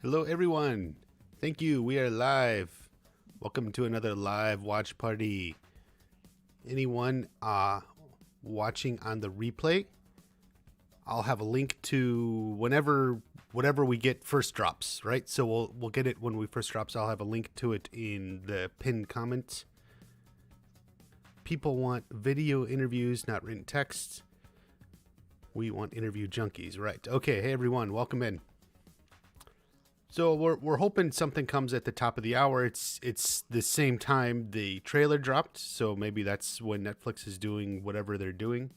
Hello, everyone. Thank you. We are live. Welcome to another live watch party. Anyone watching on the replay, I'll have a link to whatever we get first drops, right? So we'll get it when we first drops. I'll have a link to it in the pinned comments. People want video interviews, not written text. We want interview junkies, right? Okay, hey everyone, welcome in. So we're hoping something comes at the top of the hour. It's the same time the trailer dropped, so maybe that's when Netflix is doing whatever they're doing.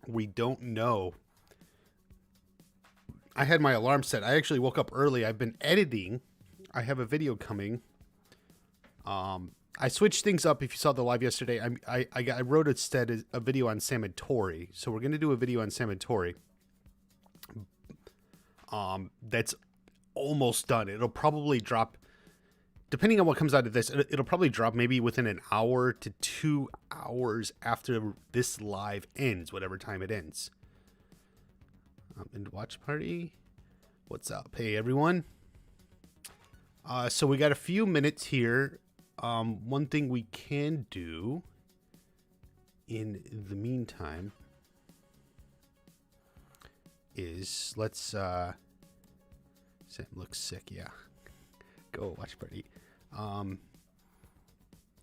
We don't know. I had my alarm set. I actually woke up early. I've been editing. I have a video coming. I switched things up. If you saw the live yesterday, I wrote instead a video on Samantori. So we're going to do a video on Samantori. That's almost done. It'll probably drop, depending on what comes out of this, it'll probably drop maybe within an hour to 2 hours after this live ends, whatever time it ends. And watch party, what's up? Hey everyone. So we got a few minutes here. One thing we can do in the meantime is let's Sam looks sick, yeah. Go watch party. I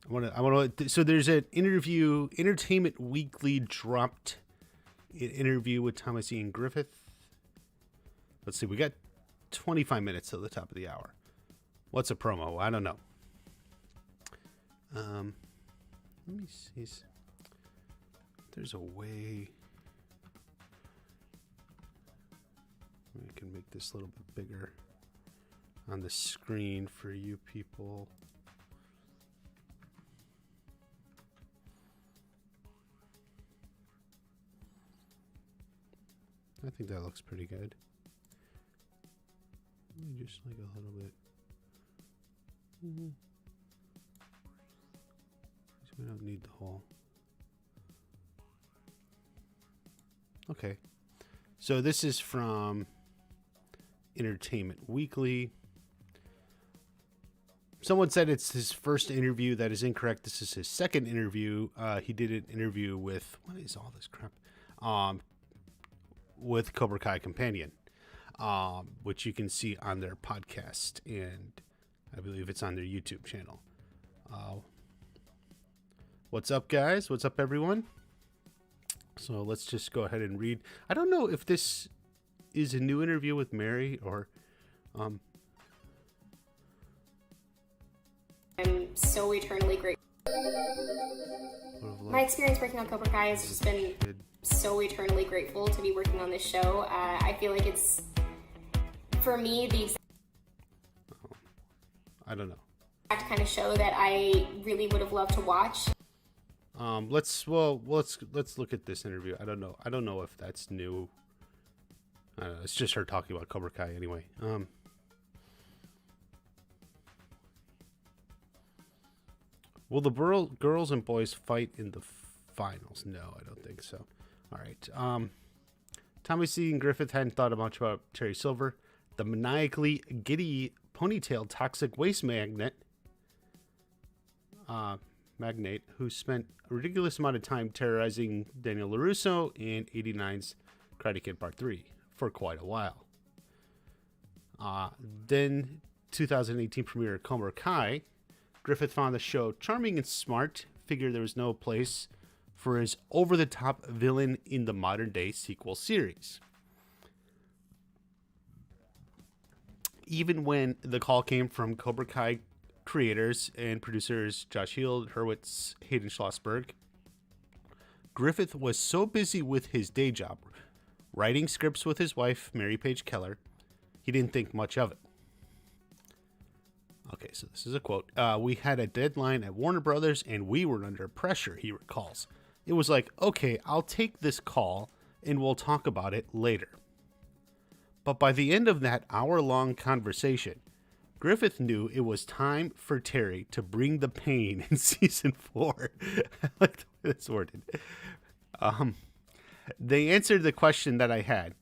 want to so there's an interview, Entertainment Weekly dropped an interview with Thomas Ian Griffith. Let's see, we got 25 minutes till the top of the hour. What's a promo? I don't know. Let me see. There's a way we can make this a little bit bigger on the screen for you people. I think that looks pretty good. Maybe just like a little bit. We don't need the whole. Okay. So this is from Entertainment Weekly. Someone said it's his first interview. That is incorrect. This is his second interview. He did an interview with, what is all this crap? With Cobra Kai Companion, which you can see on their podcast, and I believe it's on their YouTube channel. What's up, guys? What's up, everyone? So let's just go ahead and read. I don't know if this is a new interview with Mary or... I'm so eternally grateful. My experience working on Cobra Kai has just been so eternally grateful to be working on this show. I feel like it's, for me, the exact I don't know. kind of show that I really would have loved to watch. Let's look at this interview. I don't know if that's new. I don't know, it's just her talking about Cobra Kai anyway. Will the girls and boys fight in the finals? No, I don't think so. All right. Thomas Ian Griffith hadn't thought much about Terry Silver, the maniacally giddy ponytail toxic waste magnate who spent a ridiculous amount of time terrorizing Daniel LaRusso in '89's Karate Kid Part 3 for quite a while. Then 2018 premiere of Cobra Kai, Griffith found the show charming and smart, figured there was no place for his over-the-top villain in the modern-day sequel series. Even when the call came from Cobra Kai creators and producers Josh Heald, Hurwitz, Hayden Schlossberg, Griffith was so busy with his day job, writing scripts with his wife, Mary Page Keller, he didn't think much of it. Okay, so this is a quote. We had a deadline at Warner Brothers and we were under pressure, he recalls. It was like, okay, I'll take this call and we'll talk about it later. But by the end of that hour-long conversation, Griffith knew it was time for Terry to bring the pain in season 4. I like the way that's worded. They answered the question that I had.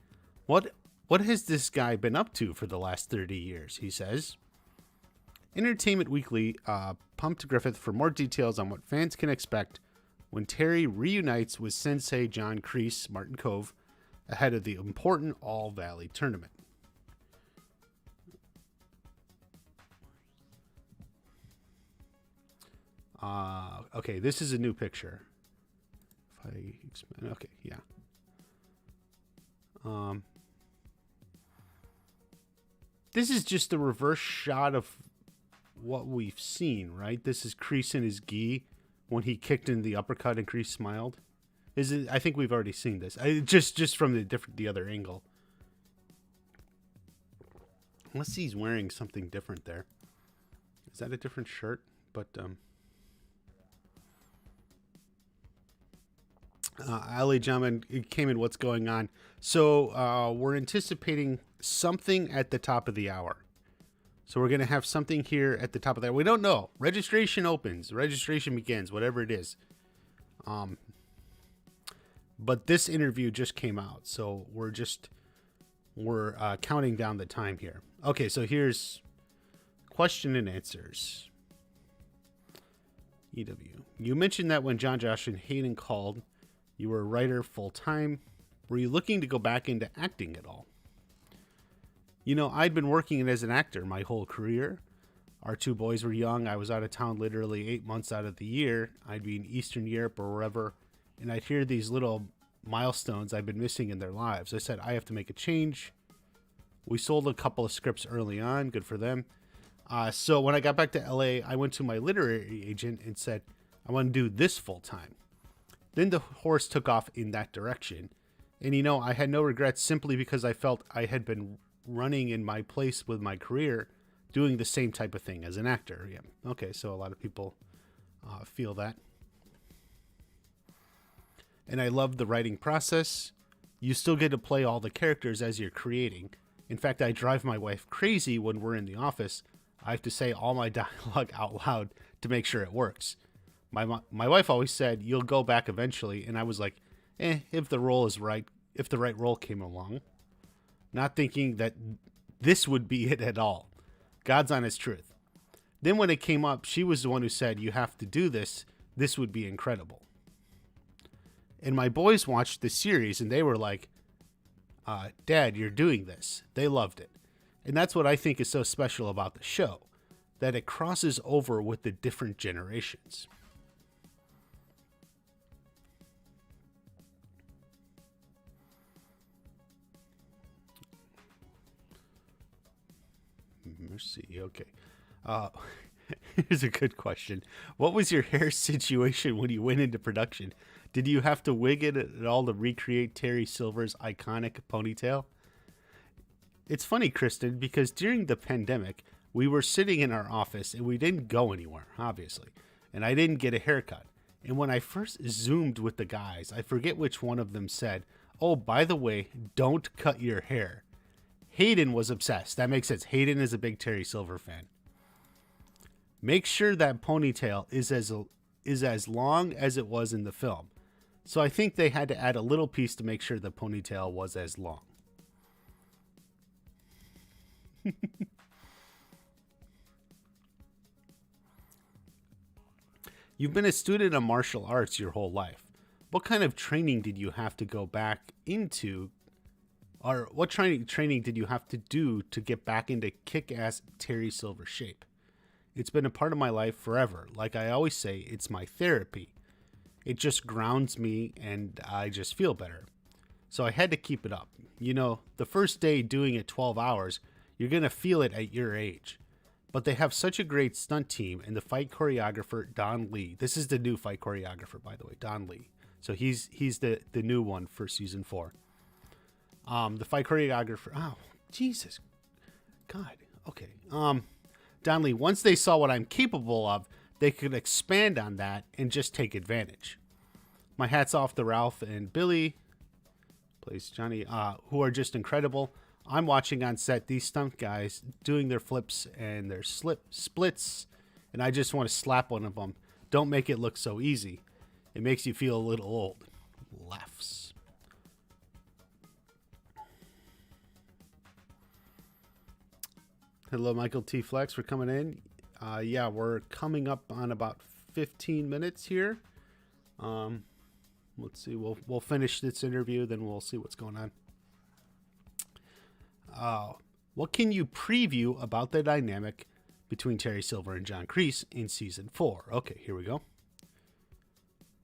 What What has this guy been up to for the last 30 years, he says. Entertainment Weekly pumped Griffith for more details on what fans can expect when Terry reunites with Sensei John Kreese, Martin Kove, ahead of the important All Valley tournament. Okay, this is a new picture. If I expand, okay, yeah. This is just a reverse shot of what we've seen, right? This is Kreese in his gi when he kicked in the uppercut and Kreese smiled. Is it? I think we've already seen this. Just from the other angle. Unless he's wearing something different there. Is that a different shirt? But Ali Jamin, it came in. What's going on? So we're anticipating something at the top of the hour. So we're going to have something here at the top of the hour. We don't know. Registration opens. Registration begins. Whatever it is. But this interview just came out. So we're counting down the time here. Okay, so here's question and answers. EW. You mentioned that when John Josh and Hayden called, you were a writer full-time. Were you looking to go back into acting at all? You know, I'd been working as an actor my whole career. Our two boys were young. I was out of town literally 8 months out of the year. I'd be in Eastern Europe or wherever, and I'd hear these little milestones I've been missing in their lives. I said, I have to make a change. We sold a couple of scripts early on. Good for them. So when I got back to LA, I went to my literary agent and said, I want to do this full-time. Then the horse took off in that direction. And, you know, I had no regrets simply because I felt I had been running in my place with my career, doing the same type of thing as an actor. Yeah. Okay, so a lot of people feel that. And I love the writing process. You still get to play all the characters as you're creating. In fact, I drive my wife crazy when we're in the office. I have to say all my dialogue out loud to make sure it works. My wife always said, you'll go back eventually. And I was like, if the role is right, if the right role came along. Not thinking that this would be it at all. God's honest truth. Then when it came up, she was the one who said, you have to do this. This would be incredible. And my boys watched the series and they were like, Dad, you're doing this. They loved it. And that's what I think is so special about the show, that it crosses over with the different generations. Mercy. Okay. Here's a good question. What was your hair situation when you went into production? Did you have to wig it at all to recreate Terry Silver's iconic ponytail? It's funny, Kristen, because during the pandemic, we were sitting in our office and we didn't go anywhere, obviously. And I didn't get a haircut. And when I first Zoomed with the guys, I forget which one of them said, oh, by the way, don't cut your hair. Hayden was obsessed. That makes sense. Hayden is a big Terry Silver fan. Make sure that ponytail is as long as it was in the film. So I think they had to add a little piece to make sure the ponytail was as long. You've been a student of martial arts your whole life. What kind of training did you have to go back into? Or what training did you have to do to get back into kick-ass Terry Silver shape? It's been a part of my life forever. Like I always say, it's my therapy. It just grounds me and I just feel better. So I had to keep it up. You know, the first day doing it 12 hours, you're going to feel it at your age. But they have such a great stunt team and the fight choreographer, Don Lee. This is the new fight choreographer, by the way, Don Lee. So he's the new one for season 4. The fight choreographer, oh, Jesus. God, okay. Don Lee, once they saw what I'm capable of, they could expand on that and just take advantage. My hat's off to Ralph and Billy, plays Johnny, who are just incredible. I'm watching on set these stunt guys doing their flips and their splits, and I just want to slap one of them. Don't make it look so easy. It makes you feel a little old. Laughs. Hello, Michael T. Flex, for coming in. Yeah, we're coming up on about 15 minutes here. Let's see. We'll finish this interview, then we'll see what's going on. What can you preview about the dynamic between Terry Silver and John Kreese in season 4? Okay, here we go.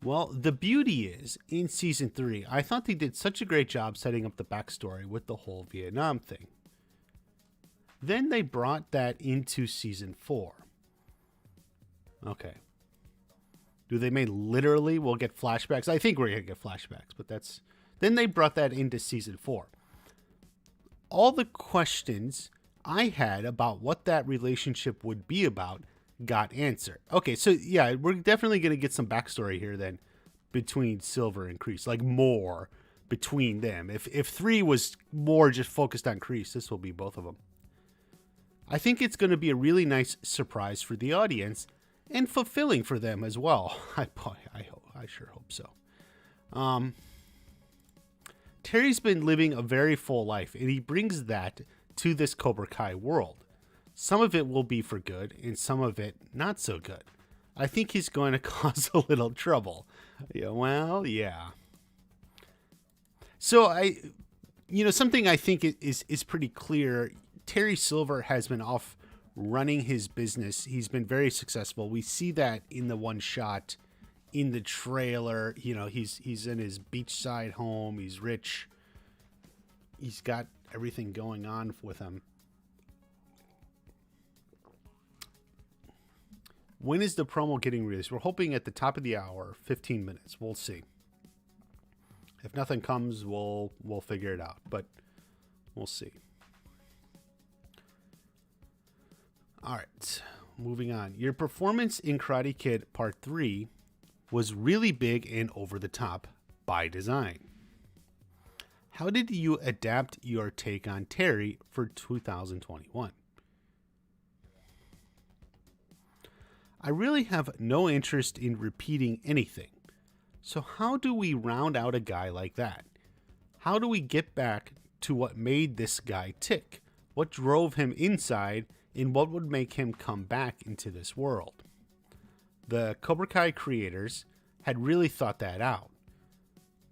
Well, the beauty is, in season 3, I thought they did such a great job setting up the backstory with the whole Vietnam thing. Then they brought that into season 4. Okay. Do they mean literally we'll get flashbacks? I think we're going to get flashbacks, but that's... Then they brought that into season 4. All the questions I had about what that relationship would be about got answered. Okay, so yeah, we're definitely going to get some backstory here then between Silver and Kreese, like more between them. If 3 was more just focused on Kreese, this will be both of them. I think it's going to be a really nice surprise for the audience and fulfilling for them as well. I sure hope so. Terry's been living a very full life, and he brings that to this Cobra Kai world. Some of it will be for good, and some of it not so good. I think he's going to cause a little trouble. Yeah, well, yeah. So something I think is pretty clear. Terry Silver has been off running his business. He's been very successful. We see that in the one shot in the trailer. He's in his beachside home. He's rich. He's got everything going on with him. When is the promo getting released? We're hoping at the top of the hour, 15 minutes. We'll see. If nothing comes, we'll figure it out, but we'll see. All right, moving on. Your performance in Karate Kid Part 3 was really big and over the top by design. How did you adapt your take on Terry for 2021? I really have no interest in repeating anything. So how do we round out a guy like that? How do we get back to what made this guy tick? What drove him inside? And what would make him come back into this world? The Cobra Kai creators had really thought that out.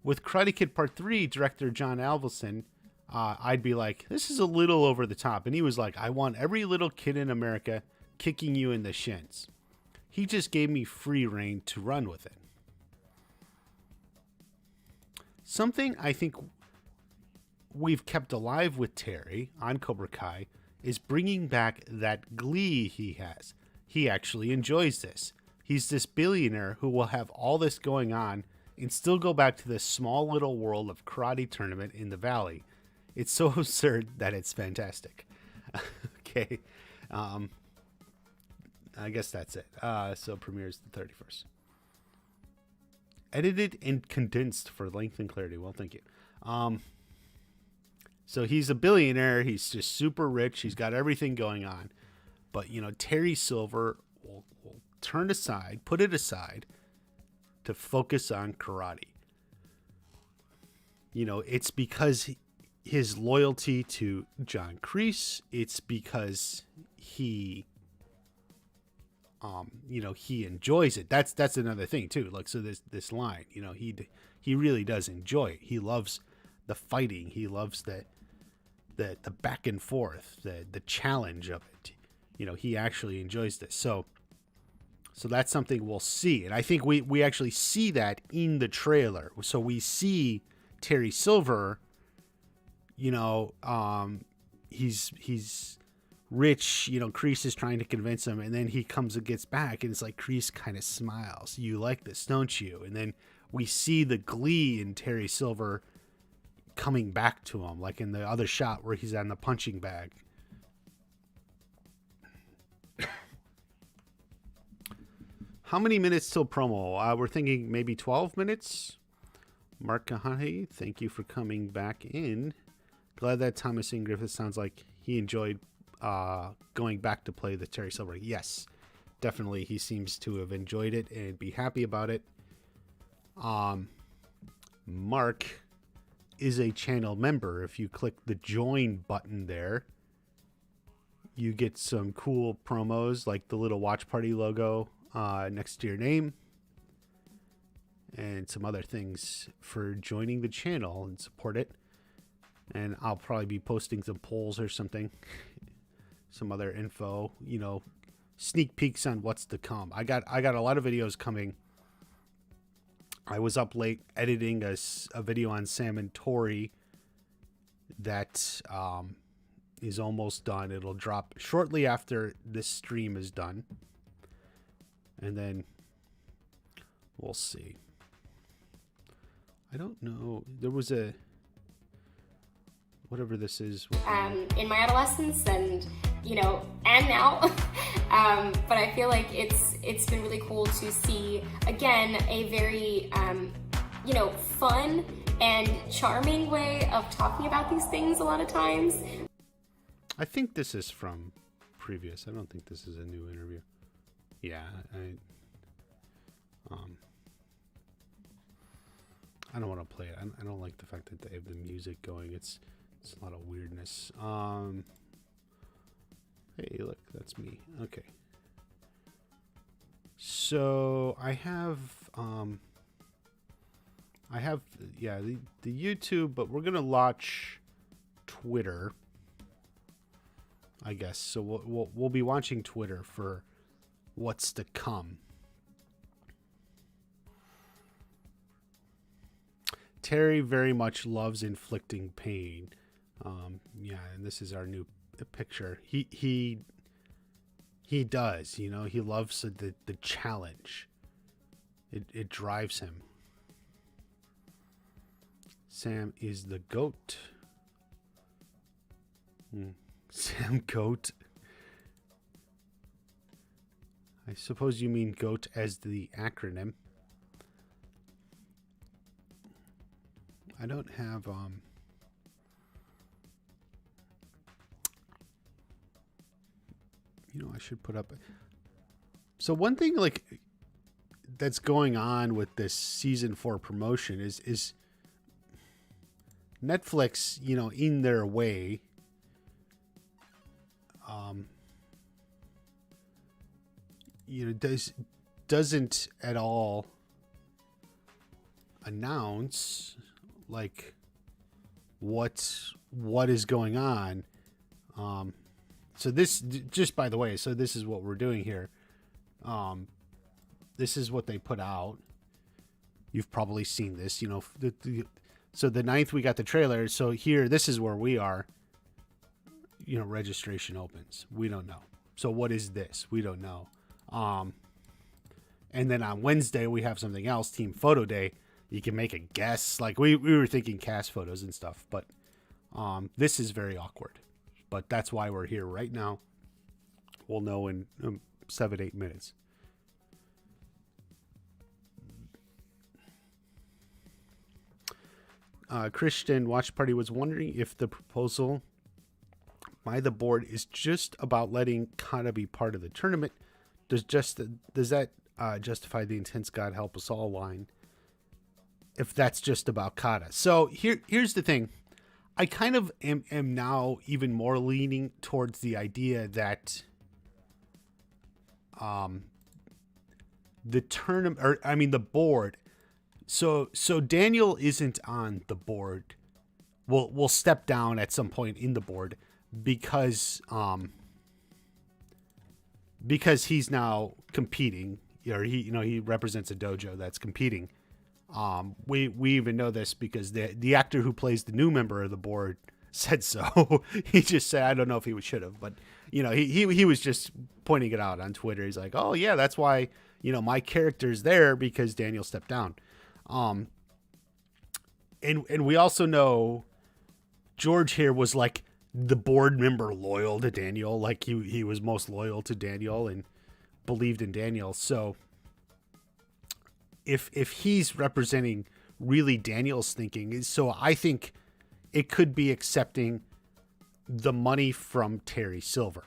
With Karate Kid Part 3, director John Avildsen, I'd be like, this is a little over the top. And he was like, I want every little kid in America kicking you in the shins. He just gave me free rein to run with it. Something I think we've kept alive with Terry on Cobra Kai is bringing back that glee he has. He actually enjoys this. He's this billionaire who will have all this going on and still go back to this small little world of karate tournament in the valley. It's so absurd that it's fantastic. Okay. I guess that's it. So premieres the 31st. Edited and condensed for length and clarity. Well, thank you. So he's a billionaire. He's just super rich. He's got everything going on. But, Terry Silver will put it aside to focus on karate. It's because his loyalty to John Kreese. It's because he enjoys it. That's another thing too. Like, so this line, he really does enjoy it. He loves the fighting. He loves the back and forth, the challenge of it. He actually enjoys this. So that's something we'll see. And I think we actually see that in the trailer. So we see Terry Silver, he's rich, Kreese is trying to convince him, and then he comes and gets back, and it's like Kreese kind of smiles. You like this, don't you? And then we see the glee in Terry Silver coming back to him, like in the other shot where he's on the punching bag. How many minutes till promo? We're thinking maybe 12 minutes. Mark Kahane, thank you for coming back in. Glad that Thomas Ian Griffith sounds like he enjoyed going back to play the Terry Silver. Yes, definitely. He seems to have enjoyed it and be happy about it. Mark is a channel member. If you click the join button there, you get some cool promos like the little Watch Party logo next to your name, and some other things for joining the channel and support it. And I'll probably be posting some polls or something, some other info, you know, sneak peeks on what's to come. I got a lot of videos coming. I was up late editing a video on Sam and Tori that is almost done. It'll drop shortly after this stream is done, and then we'll see. I don't know. There was a whatever this is. In my adolescence, and you know, and now, but I feel like it's been really cool to see again a very you know, fun and charming way of talking about these things a lot of times. I think this is from previous. I don't think this is a new interview. Yeah, I don't want to play it. I don't like the fact that they have the music going. It's a lot of weirdness. Hey, look, that's me. Okay. So I have yeah, the YouTube, but we're gonna launch Twitter, I guess. So we'll be watching Twitter for what's to come. Terry very much loves inflicting pain. Yeah, and this is our new picture. He does, you know, he loves the challenge. It drives him. Sam is the goat. Sam Goat. I suppose you mean GOAT as the acronym. I don't have you know, I should put up. So one thing like that's going on with this season 4 promotion is Netflix, you know, in their way, you know, doesn't at all announce like what is going on. So this, just by the way, so this is what we're doing here. This is what they put out. You've probably seen this, you know. So the 9th we got the trailer. So here, this is where we are. You know, registration opens. We don't know. So what is this? We don't know. And then on Wednesday we have something else, Team Photo Day. You can make a guess. Like we were thinking cast photos and stuff, but this is very awkward. But that's why we're here right now. We'll know in 7-8 minutes. Christian Watch Party was wondering if the proposal by the board is just about letting Kata be part of the tournament. Does that justify the intense God help us all line? If that's just about Kata. So here's the thing. I kind of am now even more leaning towards the idea that the tournament, or I mean the board. So Daniel isn't on the board. Will step down at some point in the board because he's now competing, or he represents a dojo that's competing. We even know this because the actor who plays the new member of the board said so. He just said, I don't know if he should have, but you know, he was just pointing it out on Twitter. He's like, oh yeah, that's why, you know, my character's there because Daniel stepped down. And we also know George here was like the board member loyal to Daniel. Like he was most loyal to Daniel and believed in Daniel. So if he's representing really Daniel's thinking, so I think it could be accepting the money from Terry Silver,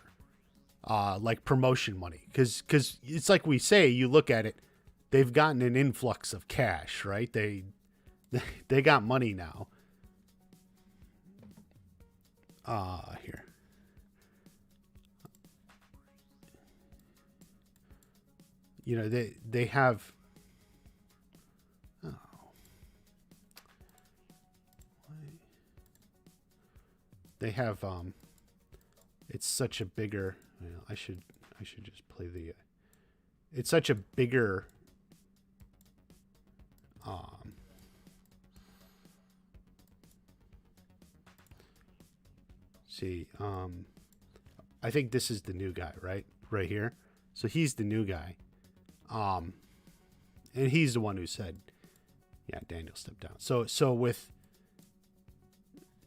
like promotion money. Cause it's like we say, you look at it, they've gotten an influx of cash, right? They got money now. Here. you know, they have. Oh, they have. It's such a bigger. Well, I should just play the. It's such a bigger. See, I think this is the new guy, right here. So he's the new guy, and he's the one who said, "Yeah, Daniel stepped down." So with,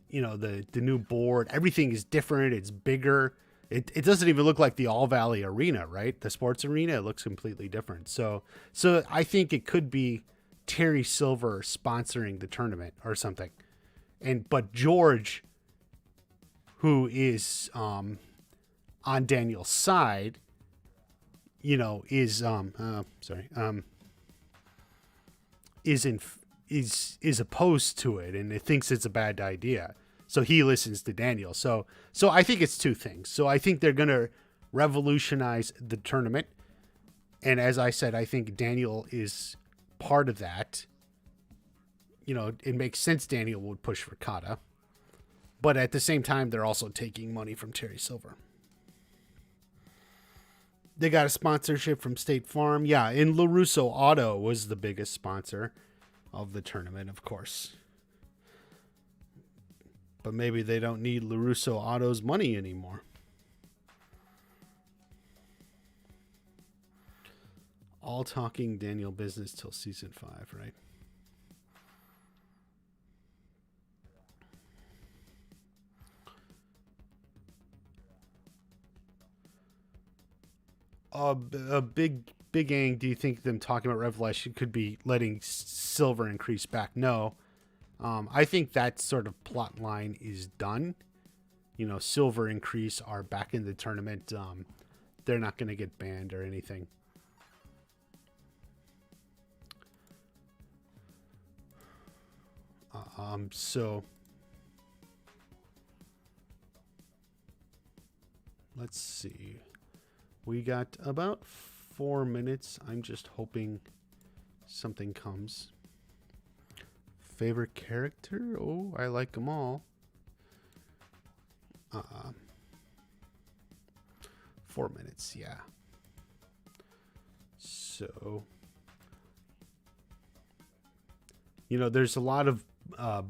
you know, the new board, everything is different. It's bigger. It doesn't even look like the All Valley Arena, right? The sports arena. It looks completely different. So I think it could be Terry Silver sponsoring the tournament or something, but George, who is on Daniel's side, you know, is opposed to it, and it thinks it's a bad idea. So he listens to Daniel. So I think it's two things. So I think they're gonna revolutionize the tournament, and as I said, I think Daniel is part of that. You know, it makes sense Daniel would push for Kata. But at the same time, they're also taking money from Terry Silver. They got a sponsorship from State Farm. Yeah, and LaRusso Auto was the biggest sponsor of the tournament, of course. But maybe they don't need LaRusso Auto's money anymore. All talking Daniel business till season 5, right? A big ang. Do you think them talking about Revelation could be letting Silver increase back? No. I think that sort of plot line is done. You know, Silver increase are back in the tournament. They're not going to get banned or anything. So let's see. We got about 4 minutes. I'm just hoping something comes. Favorite character? Oh, I like them all. 4 minutes, yeah. So, you know, there's a lot of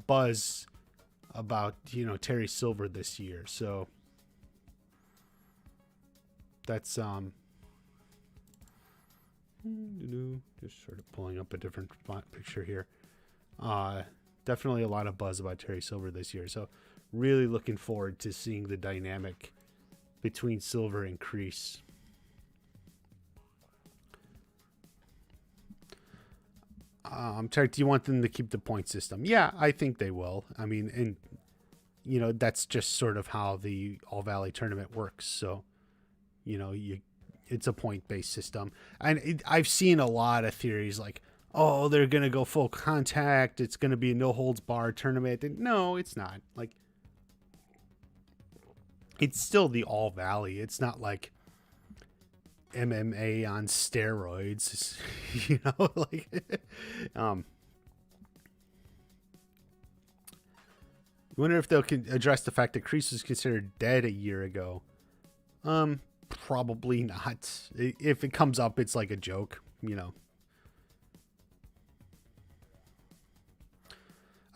buzz about, you know, Terry Silver this year. So that's just sort of pulling up a different picture here. Definitely a lot of buzz about Terry Silver this year. So really looking forward to seeing the dynamic between Silver and Kreese. Tarek, do you want them to keep the point system? Yeah, I think they will. I mean, and you know, that's just sort of how the All Valley tournament works. So, you know, it's a point-based system. And I've seen a lot of theories like, oh, they're going to go full contact. It's going to be a no-holds-barred tournament. And no, it's not. Like, it's still the All Valley. It's not like MMA on steroids, you know, like, I wonder if they'll address the fact that Kreese was considered dead a year ago. Probably not. If it comes up, it's like a joke, you know.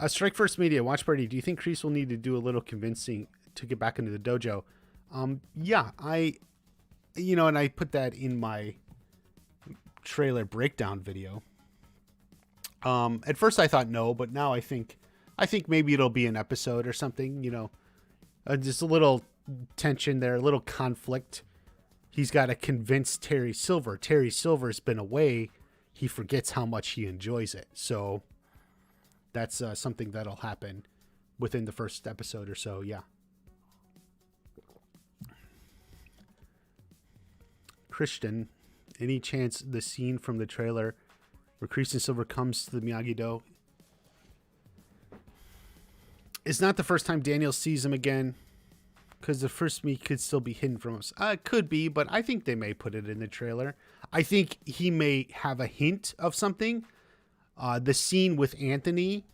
Strike First Media, Watch Party. Do you think Kreese will need to do a little convincing to get back into the dojo? Yeah, you know, and I put that in my trailer breakdown video. At first I thought no, but now I think maybe it'll be an episode or something, you know, just a little tension there, a little conflict. He's got to convince Terry Silver. Terry Silver's been away. He forgets how much he enjoys it. So that's something that'll happen within the first episode or so. Yeah. Christian, any chance the scene from the trailer where Kreese and Silver comes to the Miyagi-Do? It's not the first time Daniel sees him again, because the first meet could still be hidden from us. It could be, but I think they may put it in the trailer. I think he may have a hint of something. The scene with Anthony,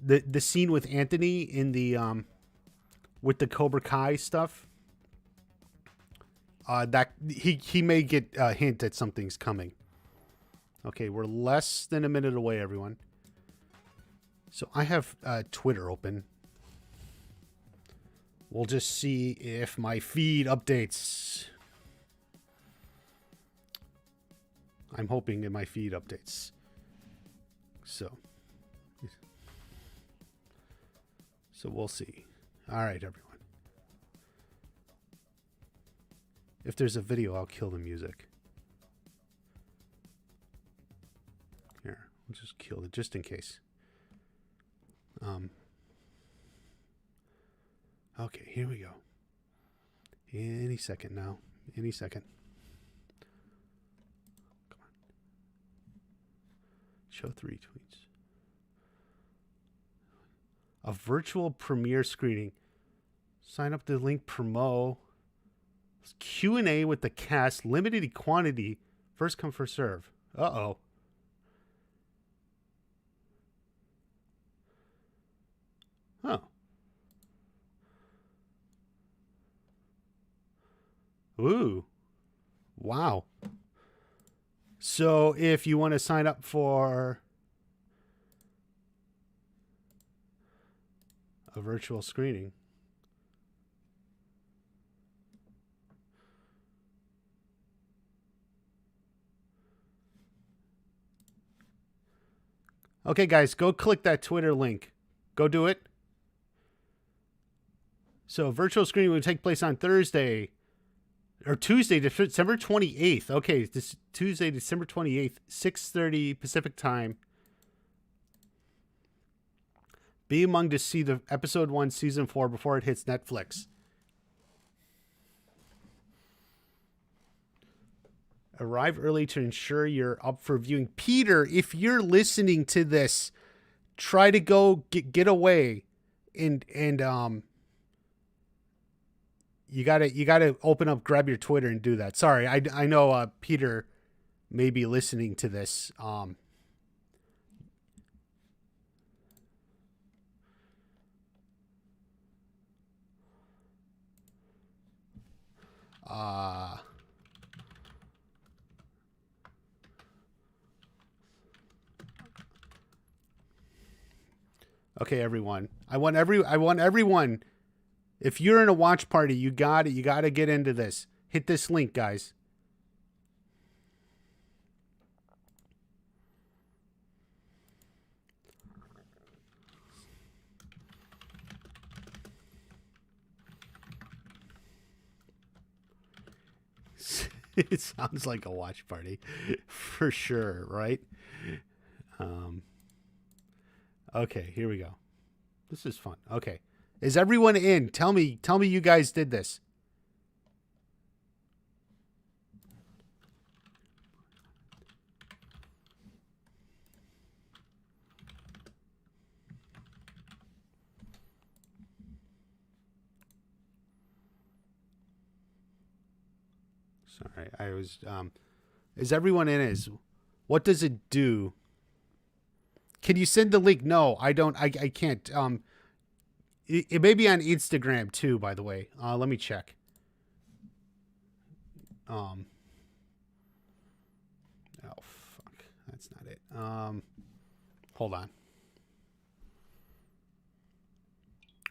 the scene with Anthony in the with the Cobra Kai stuff. That he may get a hint that something's coming. Okay, we're less than a minute away, everyone. So I have Twitter open. We'll just see if my feed updates. I'm hoping that my feed updates. So we'll see. All right, everyone. If there's a video, I'll kill the music. Here, I'll just kill it just in case. Okay, here we go. Any second now. Any second. Come on. Show 3 tweets. A virtual premiere screening. Sign up to link promo. Q&A with the cast. Limited quantity. First come, first serve. Uh-oh. Oh. Ooh. Wow. So if you want to sign up for a virtual screening. Okay, guys, go click that Twitter link. Go do it. So virtual screening will take place on Thursday or Tuesday, December 28th. Okay, this Tuesday, December 28th, 6:30 Pacific time. Be among to see the episode 1, season 4 before it hits Netflix. Arrive early to ensure you're up for viewing. Peter, if you're listening to this, try to go get away and you gotta open up, grab your Twitter and do that. Sorry, I know Peter may be listening to this. Okay, everyone. I want everyone. If you're in a watch party, you got to get into this. Hit this link, guys. It sounds like a watch party for sure, right? Okay, here we go. This is fun. Okay. Is everyone in? Tell me you guys did this. Sorry, I was is everyone in? What does it do? Can you send the link? No, I don't. I can't. It may be on Instagram too, by the way. Let me check. Oh fuck, that's not it. Hold on.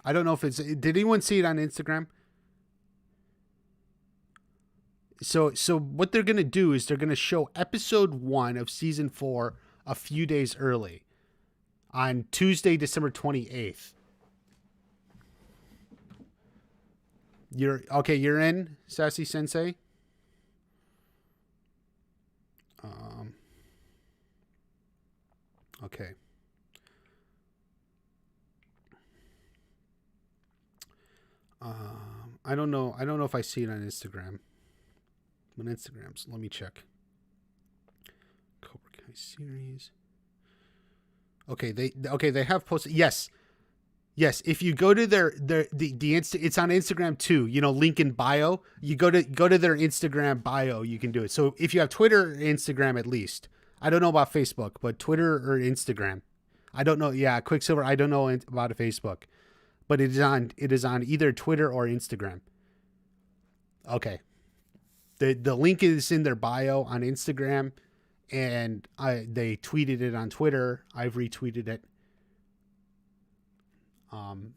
I don't know if it's. Did anyone see it on Instagram? So what they're gonna do is they're gonna show episode 1 of season 4 a few days early, on Tuesday, December 28th. You're in, Sassy Sensei? Okay. I don't know if I see it on Instagram. On Instagram, so let me check. Cobra Kai series. Okay, they have posted. Yes. Yes, if you go to it's on Instagram too. You know, link in bio. You go to their Instagram bio. You can do it. So if you have Twitter or Instagram, at least. I don't know about Facebook, but Twitter or Instagram. I don't know. Yeah, Quicksilver. I don't know about Facebook, but it is on either Twitter or Instagram. Okay. The link is in their bio on Instagram, and they tweeted it on Twitter. I've retweeted it. Um,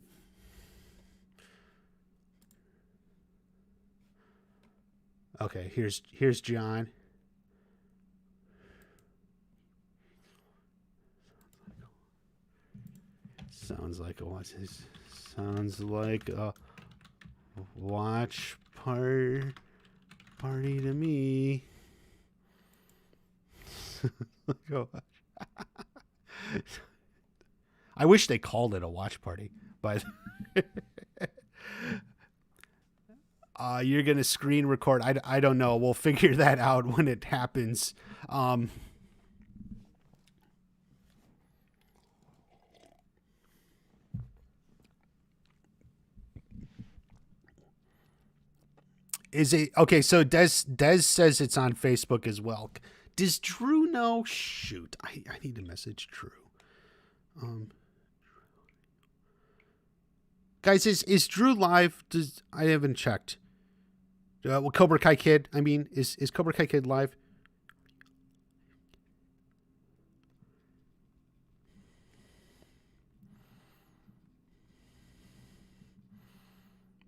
okay, here's John. Sounds like a watch. Sounds like a watch party to me. I wish they called it a watch party, but you're gonna screen record. I don't know. We'll figure that out when it happens. Is it okay? So Des says it's on Facebook as well. Does Drew know? Shoot, I need to message Drew. Guys, is Drew live? I haven't checked. Well, Cobra Kai Kid. I mean, is Cobra Kai Kid live?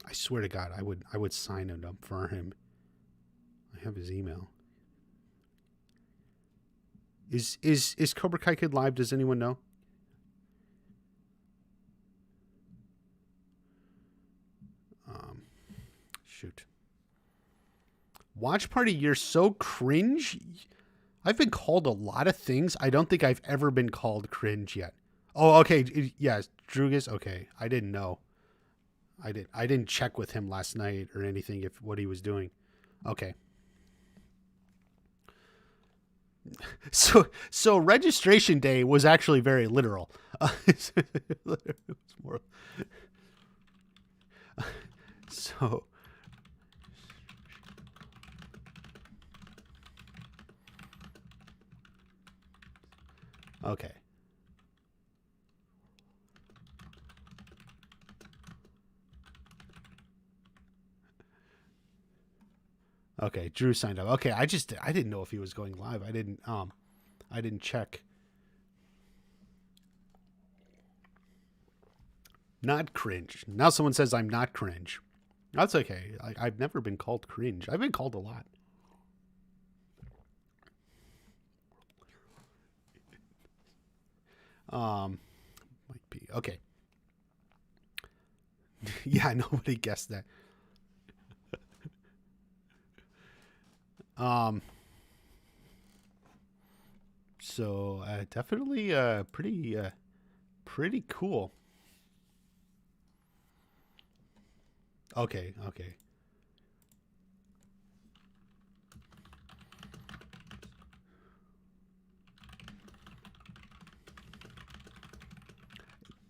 I swear to God, I would sign it up for him. I have his email. Is Cobra Kai Kid live? Does anyone know? Shoot. Watch Party, you're so cringe. I've been called a lot of things. I don't think I've ever been called cringe yet. Oh, okay. Yes, Drugas. Okay, I didn't know. I didn't check with him last night or anything if what he was doing. Okay. So registration day was actually very literal. It was more, so okay. Okay, Drew signed up. Okay, I didn't know if he was going live. I didn't check. Not cringe. Now someone says I'm not cringe. That's okay. I've never been called cringe. I've been called a lot. Might be okay. Yeah, nobody guessed that. So definitely pretty cool. Okay, okay.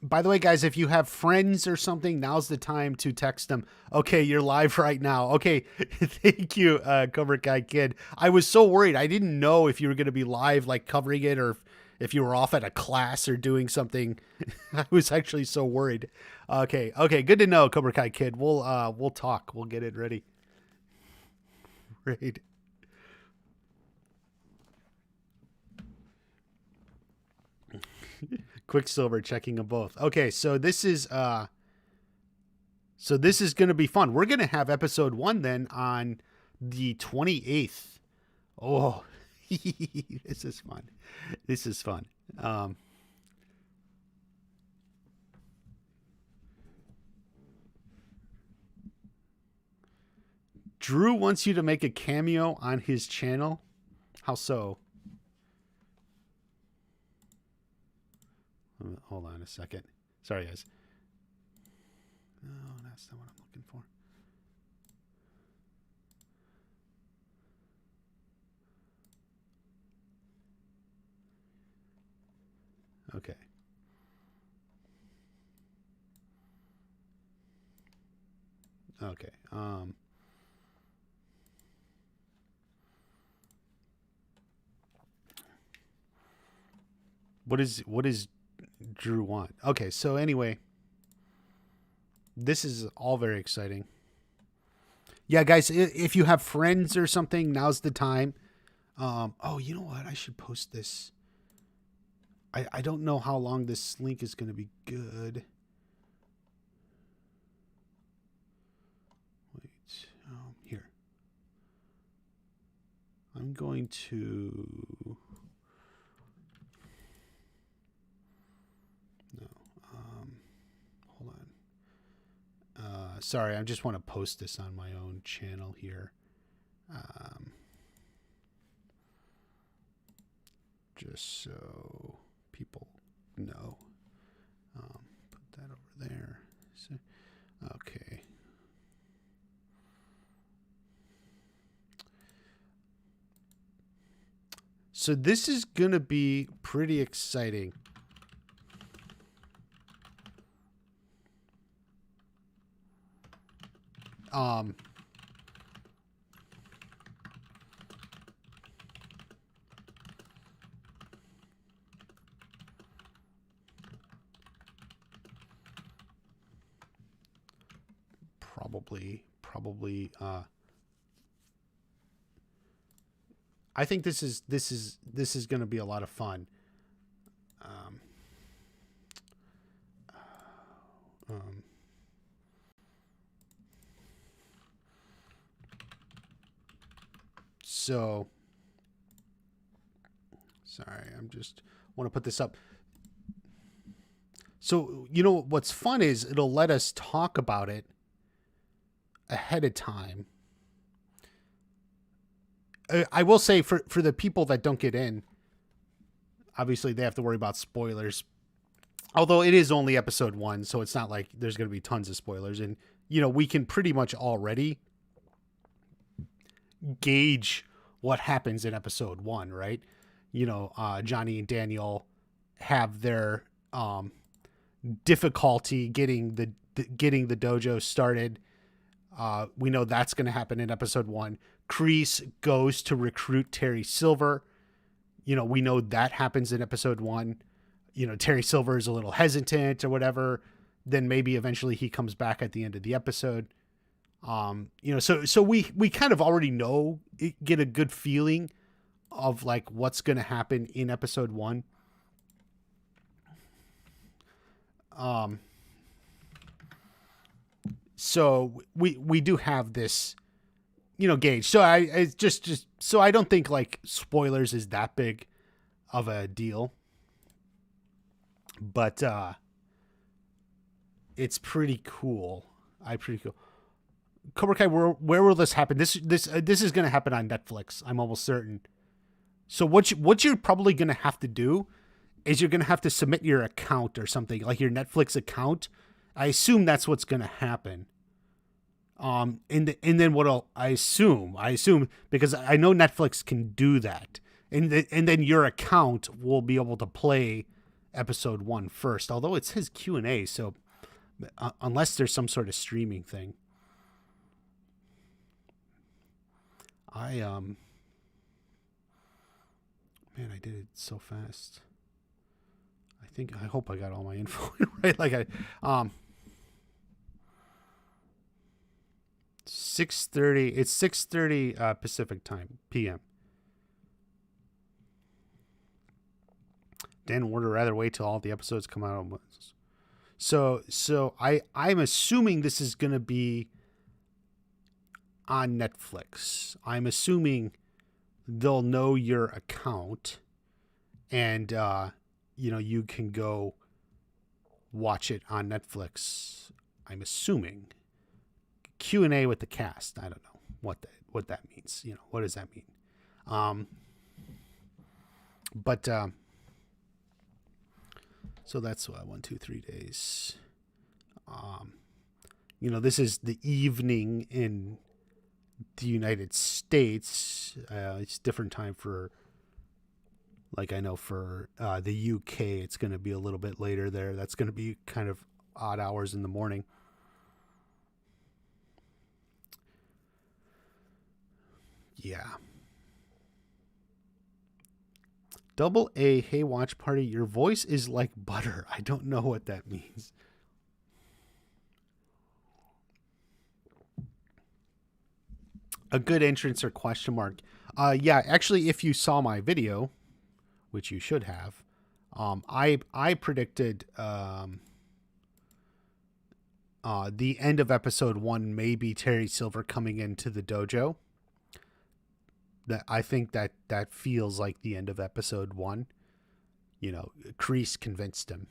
By the way, guys, if you have friends or something, now's the time to text them. Okay, you're live right now. Okay, thank you, Cobra Kai Kid. I was so worried. I didn't know if you were going to be live, like covering it, or if you were off at a class or doing something. I was actually so worried. Okay, good to know, Cobra Kai Kid. We'll talk. We'll get it ready. Right. Quicksilver checking them both. Okay, so this is going to be fun. We're going to have episode 1 then on the 28th. Oh, this is fun. This is fun. Drew wants you to make a cameo on his channel. How so? Hold on a second. Sorry, guys. No, that's not what I'm looking for. Okay. Okay. What is Drew want? Okay, so anyway, this is all very exciting. Yeah, guys, if you have friends or something, now's the time. Oh, you know what? I should post this. I don't know how long this link is going to be good. Wait, here. I'm going to. No, hold on. Sorry, I just want to post this on my own channel here. Just so people know. Put that over there. So, okay. So this is going to be pretty exciting. Probably I think this is going to be a lot of fun. So sorry, I'm just want to put this up. So, you know, what's fun is it'll let us talk about it ahead of time. I will say for the people that don't get in, obviously they have to worry about spoilers. Although it is only episode 1, so it's not like there's going to be tons of spoilers. And, you know, we can pretty much already gauge what happens in episode 1, right? You know, Johnny and Daniel have their difficulty getting the dojo started. We know that's going to happen in episode 1. Kreese goes to recruit Terry Silver. You know, we know that happens in episode 1. You know, Terry Silver is a little hesitant or whatever. Then maybe eventually he comes back at the end of the episode. You know, so we kind of already know, get a good feeling of like what's going to happen in episode 1. So we do have this, you know, gauge. So it's just so I don't think like spoilers is that big of a deal, but it's pretty cool. Pretty cool. Cobra Kai, where will this happen? This is going to happen on Netflix. I'm almost certain. So what you're probably going to have to do is you're going to have to submit your account or something, like your Netflix account. I assume that's what's going to happen. And then I assume because I know Netflix can do that, and then your account will be able to play episode 1 first. Although it says Q&A, so unless there's some sort of streaming thing. Man, I did it so fast. I hope I got all my info right. Like 6:30. It's 6:30 Pacific time, PM. Dan would rather wait till all the episodes come out at once. So I'm assuming this is going to be on Netflix. I'm assuming they'll know your account, and you know, you can go watch it on Netflix. I'm assuming. Q&A with the cast. I don't know what that means. You know, what does that mean? But so that's 1, 2, 3 days. You know, this is the evening in the United States. It's different time for, like, I know for the UK, it's going to be a little bit later there. That's going to be kind of odd hours in the morning. yeah. Double A, hey, watch party. Your voice is like butter. I don't know what that means. A good entrance or question mark. Yeah, actually, if you saw my video, which you should have, I predicted the end of episode 1, maybe Terry Silver coming into the dojo. That I think that feels like the end of episode 1. You know, Kreese convinced him.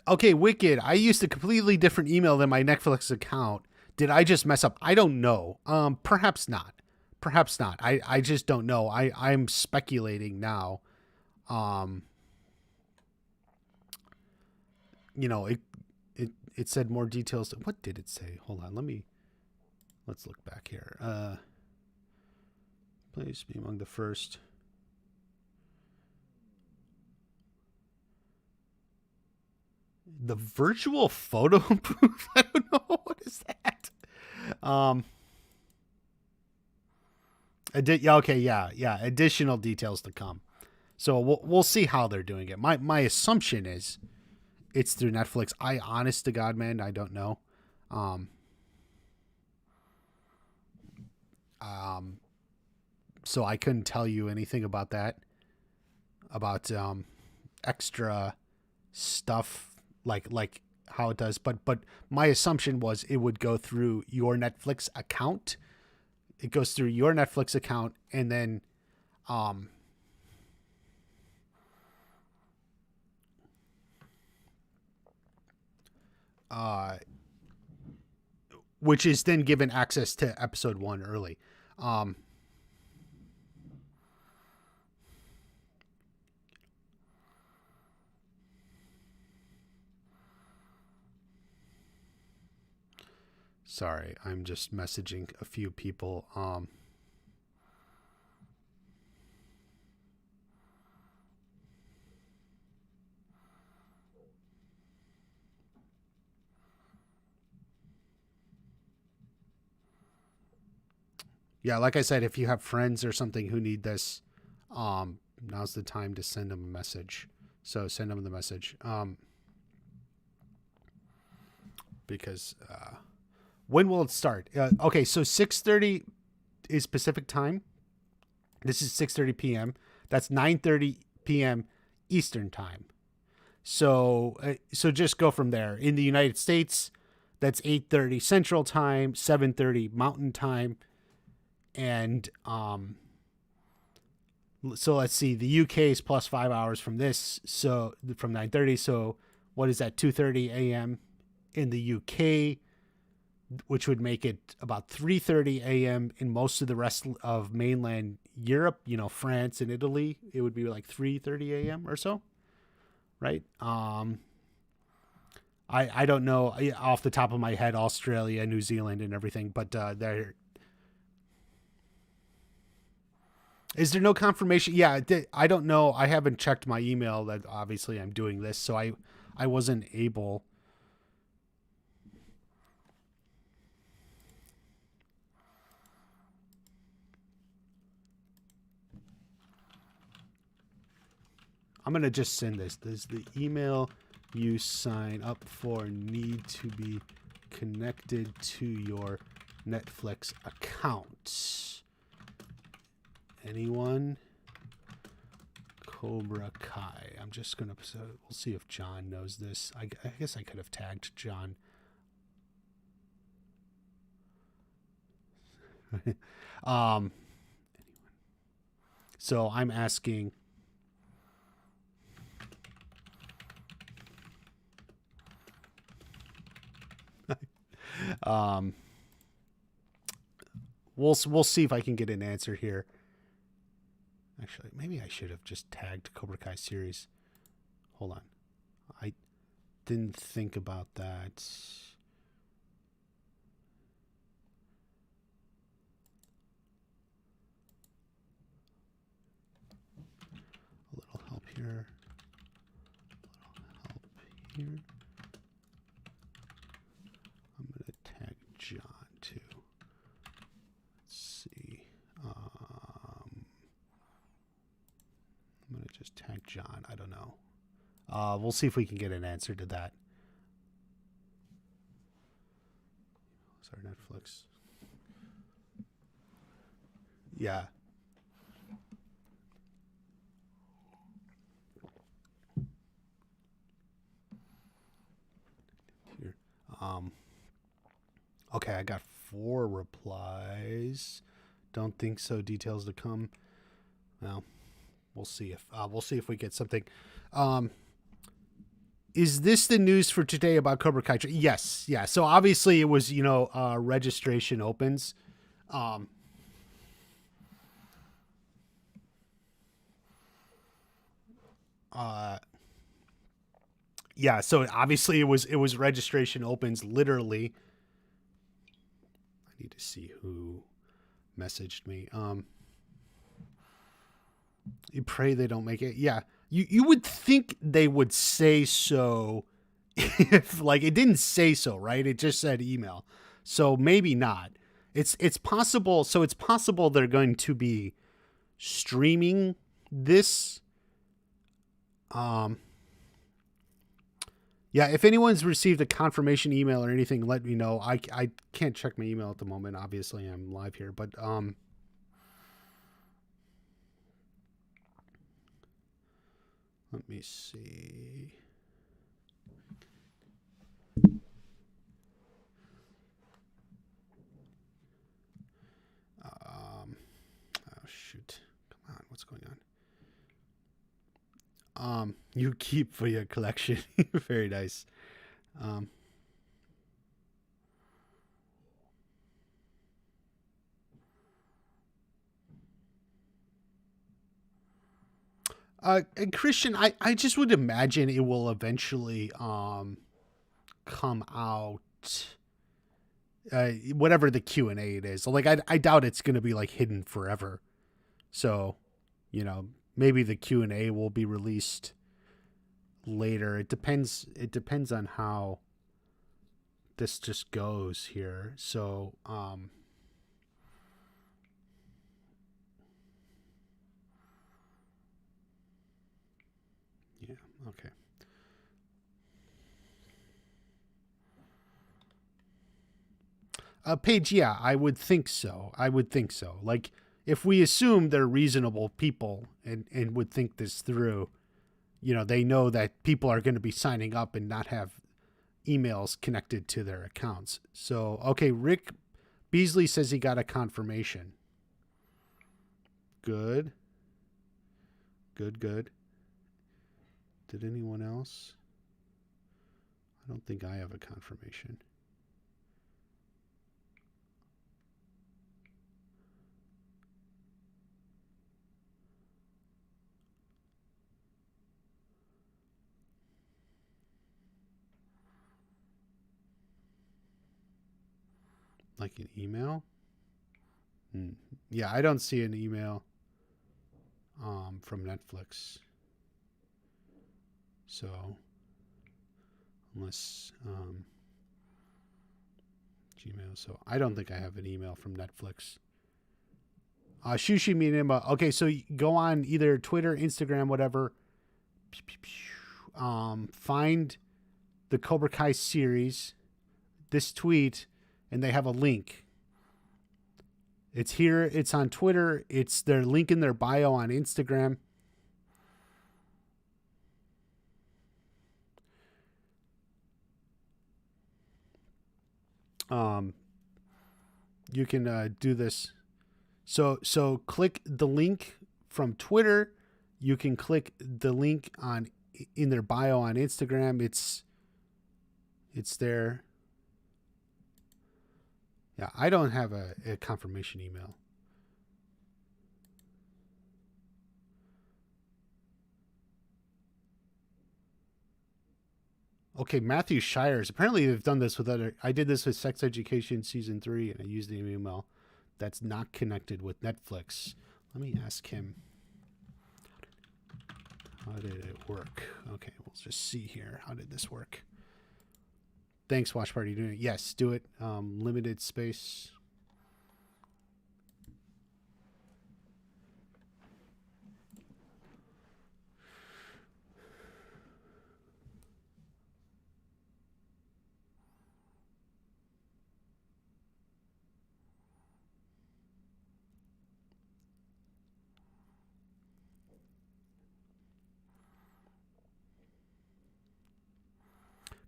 Okay, Wicked. I used a completely different email than my Netflix account. Did I just mess up? I don't know. Perhaps not. Perhaps not. I just don't know. I'm speculating now. You know, it said more details. What did it say? Hold on. Let's look back here. Please be among the first. The virtual photo booth? I don't know. What is that? Yeah. Additional details to come. So we'll see how they're doing it. My assumption is it's through Netflix. Honest to God, man, I don't know. So I couldn't tell you anything about that. About extra stuff like how it does. But my assumption was it would go through your Netflix account. It goes through your Netflix account, and then which is then given access to episode 1 early. Sorry, I'm just messaging a few people. Yeah, like I said, if you have friends or something who need this, now's the time to send them a message. So send them the message. Because when will it start? Okay, so 6:30 is Pacific time. This is 6:30 p.m. That's 9:30 p.m. Eastern time. So just go from there. In the United States, that's 8:30 Central time, 7:30 Mountain time. And so let's see, the UK is plus 5 hours from this, so from 9:30. So what is that? 2:30 a.m. in the UK, which would make it about 3:30 a.m. in most of the rest of mainland Europe. You know, France and Italy, it would be like 3:30 a.m. or so, right? I don't know off the top of my head Australia, New Zealand, and everything, but there. Is there no confirmation? Yeah, I don't know. I haven't checked my email. That obviously I'm doing this, so I wasn't able. I'm gonna just send this. Does the email you sign up for need to be connected to your Netflix account? Anyone? Cobra Kai. I'm just gonna. So we'll see if John knows this. I guess I could have tagged John. So I'm asking. We'll see if I can get an answer here. Actually, maybe I should have just tagged Cobra Kai series. Hold on. I didn't think about that. A little help here. A little help here. I'm going to tag John on. I don't know. We'll see if we can get an answer to that. Sorry, Netflix. Yeah. Here. Okay, I got 4 replies. Don't think so. Details to come. Well, we'll see if we get something. Is this the news for today about Cobra Kai? Yes, yeah. So obviously it was, registration opens. Yeah. So obviously it was registration opens literally. I need to see who messaged me. You pray they don't make it. Yeah. You would think they would say so if like it didn't say so, right? It just said email. So maybe not. It's possible. So it's possible they're going to be streaming this. Yeah, if anyone's received a confirmation email or anything, let me know. I can't check my email at the moment. Obviously, I'm live here, but let me see. Oh shoot! Come on, what's going on? You keep for your collection. Very nice. And Christian, I just would imagine it will eventually come out. Whatever the Q&A it is. Like I doubt it's going to be like hidden forever. So, maybe the Q&A will be released later. It depends on how this just goes here. So, yeah, okay. Paige, yeah, I would think so. Like, if we assume they're reasonable people and would think this through, they know that people are going to be signing up and not have emails connected to their accounts. So, okay, Rick Beasley says he got a confirmation. Good. Did anyone else? I don't think I have a confirmation. Like an email? Yeah, I don't see an email from Netflix. So, unless Gmail. So, I don't think I have an email from Netflix. Shushi Minima. Okay, so go on either Twitter, Instagram, whatever. Find the Cobra Kai series, this tweet, and they have a link. It's here. It's on Twitter. It's their link in their bio on Instagram. You can do this. So click the link from Twitter. You can click the link in their bio on Instagram. It's there. Yeah, I don't have a confirmation email. Okay, Matthew Shires. Apparently they've done this with other... I did this with Sex Education Season 3, and I used the email that's not connected with Netflix. Let me ask him. How did it work? Okay, we'll just see here. How did this work? Thanks, WatchParty. Doing it. Yes, do it. Limited space.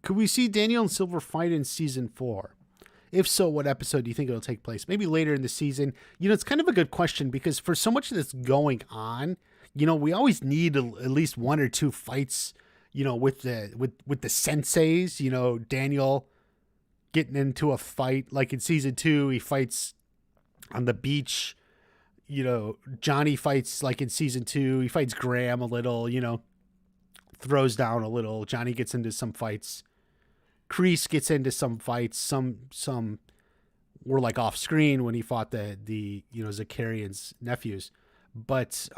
Could we see Daniel and Silver fight in season 4? If so, what episode do you think it'll take place? Maybe later in the season. It's kind of a good question because for so much that's going on, we always need at least 1 or 2 fights, with the senseis, Daniel getting into a fight. Like in season 2, he fights on the beach. Johnny fights like in season 2. He fights Graham a little, throws down a little. Johnny gets into some fights. Kreese gets into some fights. Some were like off screen when he fought the Zakarian's nephews. But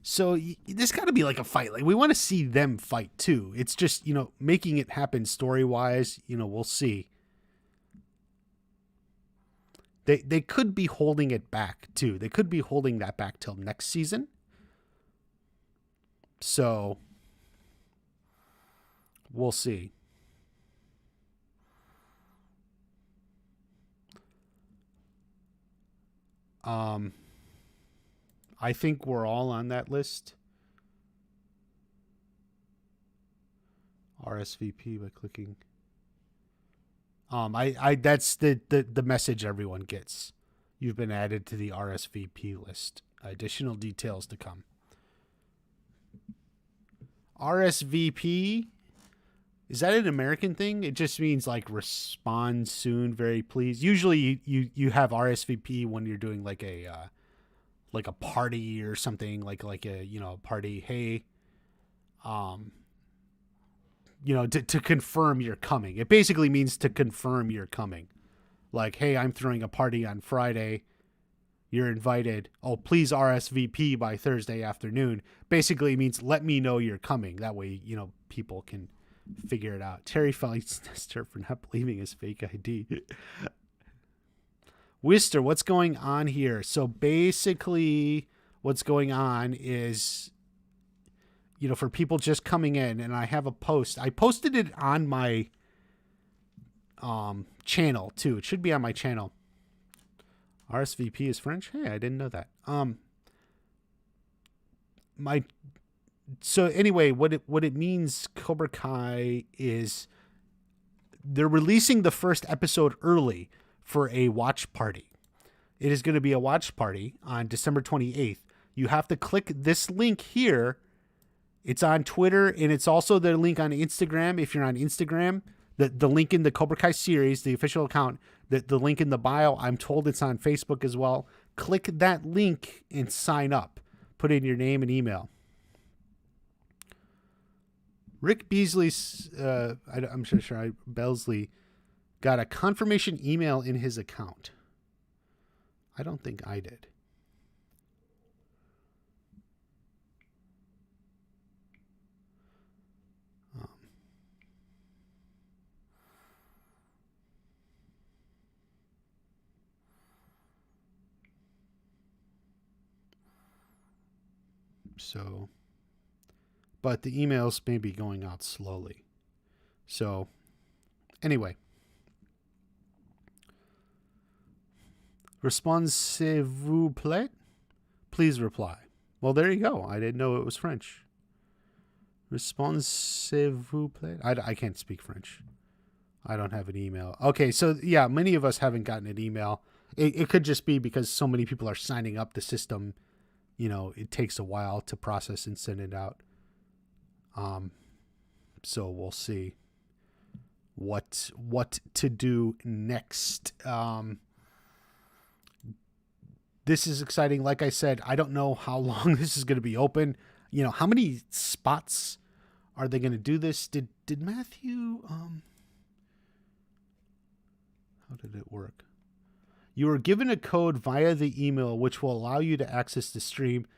so there's got to be like a fight. Like we want to see them fight too. It's just, making it happen story-wise, we'll see. They could be holding it back too. They could be holding that back till next season. So we'll see. I think we're all on that list. RSVP by clicking. That's the message everyone gets. You've been added to the RSVP list. Additional details to come. RSVP, is that an American thing? It just means like respond soon, very please. Usually you have RSVP when you're doing like a party or something, like a party. Hey, to confirm you're coming. It basically means to confirm you're coming. Like, hey, I'm throwing a party on Friday. You're invited. Oh, please RSVP by Thursday afternoon. Basically means let me know you're coming. That way, people can figure it out. Terry fights Nestor for not believing his fake ID. Wister, what's going on here? So basically what's going on is, for people just coming in, and I have a post. I posted it on my channel too. It should be on my channel. RSVP is French? Hey, I didn't know that. So anyway, what it means, Cobra Kai, is they're releasing the first episode early for a watch party. It is going to be a watch party on December 28th. You have to click this link here. It's on Twitter, and it's also the link on Instagram. If you're on Instagram, the link in the Cobra Kai series, the official account, the link in the bio. I'm told it's on Facebook as well. Click that link and sign up. Put in your name and email. Rick Beasley's, I'm sure Belsley got a confirmation email in his account. I don't think I did. So, but the emails may be going out slowly. So, anyway. Respondez-vous plaît? Please reply. Well, there you go. I didn't know it was French. Respondez-vous plaît? I can't speak French. I don't have an email. Okay, so yeah, many of us haven't gotten an email. It could just be because so many people are signing up the system. It takes a while to process and send it out. So we'll see what to do next. This is exciting. Like I said, I don't know how long this is going to be open. How many spots are they going to do this? Did Matthew, how did it work? You are given a code via the email, which will allow you to access the stream.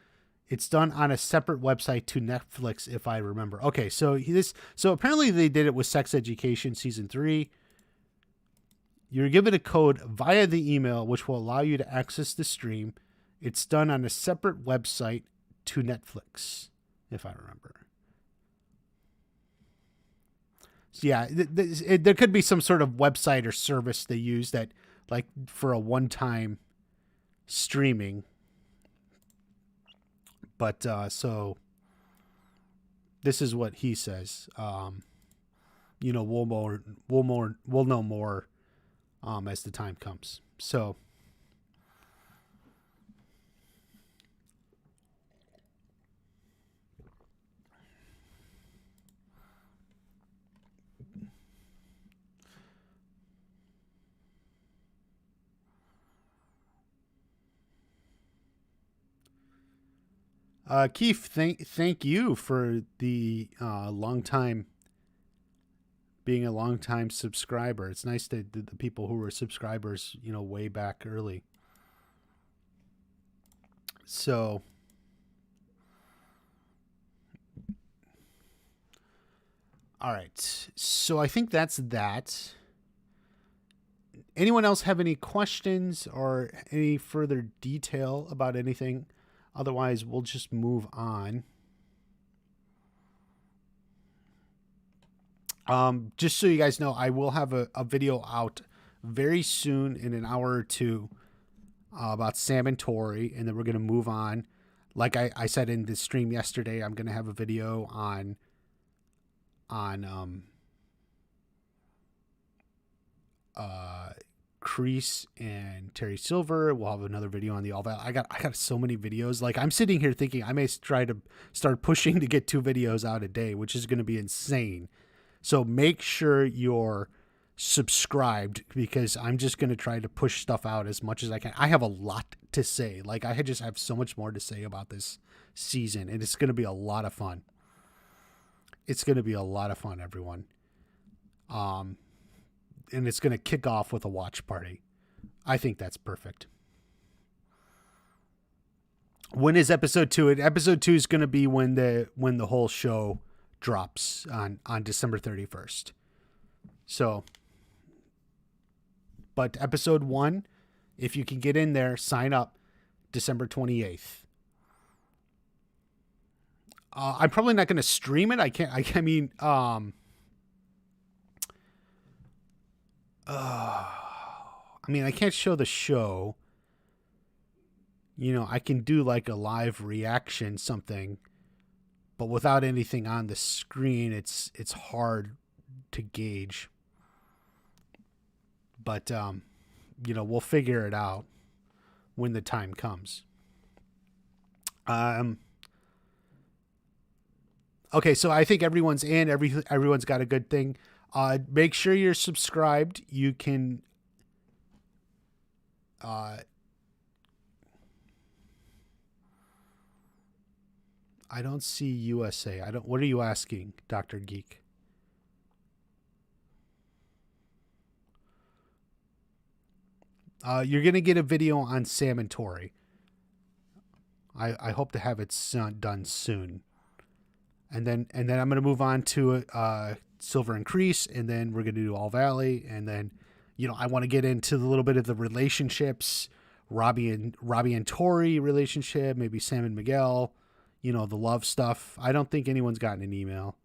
It's done on a separate website to Netflix, if I remember. Okay, so apparently they did it with Sex Education Season 3. You're given a code via the email, which will allow you to access the stream. It's done on a separate website to Netflix, if I remember. So yeah, there could be some sort of website or service they use that, like, for a one-time streaming. But so this is what he says. We'll know more as the time comes. So Keith, thank you for the being a long time subscriber. It's nice that the people who were subscribers, way back early. So, all right. So I think that's that. Anyone else have any questions or any further detail about anything? Otherwise, we'll just move on. Just so you guys know, I will have a video out very soon in an hour or two about Sam and Tori, and then we're going to move on. Like I said in the stream yesterday, I'm going to have a video on Kreese and Terry Silver. We'll have another video on the All Valley. I got so many videos. Like, I'm sitting here thinking I may try to start pushing to get 2 videos out a day, which is going to be insane. So make sure you're subscribed, because I'm just going to try to push stuff out as much as I can. I have a lot to say. Like, I just have so much more to say about this season, and it's going to be a lot of fun. It's going to be a lot of fun, everyone. And it's going to kick off with a watch party. I think that's perfect. When is episode 2? Episode 2 is going to be when the whole show drops on December 31st. So, but episode 1, if you can get in there, sign up December 28th. I'm probably not going to stream it. I can't show the show. I can do like a live reaction, something, but without anything on the screen, it's hard to gauge. But we'll figure it out when the time comes. Okay, so I think everyone's in. Everyone's got a good thing. Make sure you're subscribed. You can I don't see USA. What are you asking, Dr. Geek? You're going to get a video on Sam and Tori. I hope to have it done soon. And then I'm going to move on to Silver and Kreese, and then we're going to do All Valley, and then I want to get into a little bit of the relationships, Robbie and Tori relationship, maybe Sam and Miguel, the love stuff. I don't think anyone's gotten an email.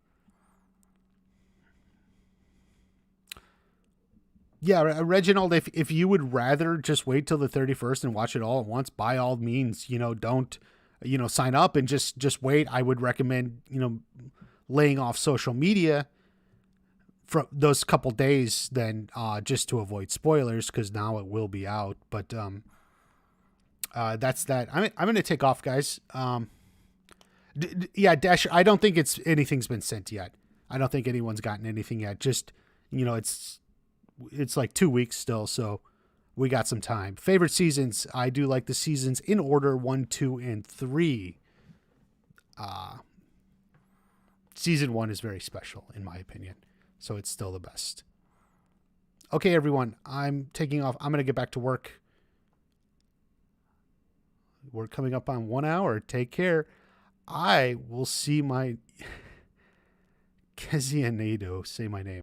Yeah, Reginald, if you would rather just wait till the 31st and watch it all at once, by all means, don't, sign up and just wait. I would recommend, laying off social media for those couple days then, just to avoid spoilers, because now it will be out. But that's that. I'm going to take off, guys. Dasher, I don't think anything's been sent yet. I don't think anyone's gotten anything yet. Just, it's like 2 weeks still, so we got some time. Favorite seasons, I do like the seasons in order 1, 2, and 3. Season 1 is very special in my opinion, so it's still the best. Okay, everyone, I'm taking off. I'm going to get back to work. We're coming up on 1 hour. Take care. I will see my Kezianado say my name.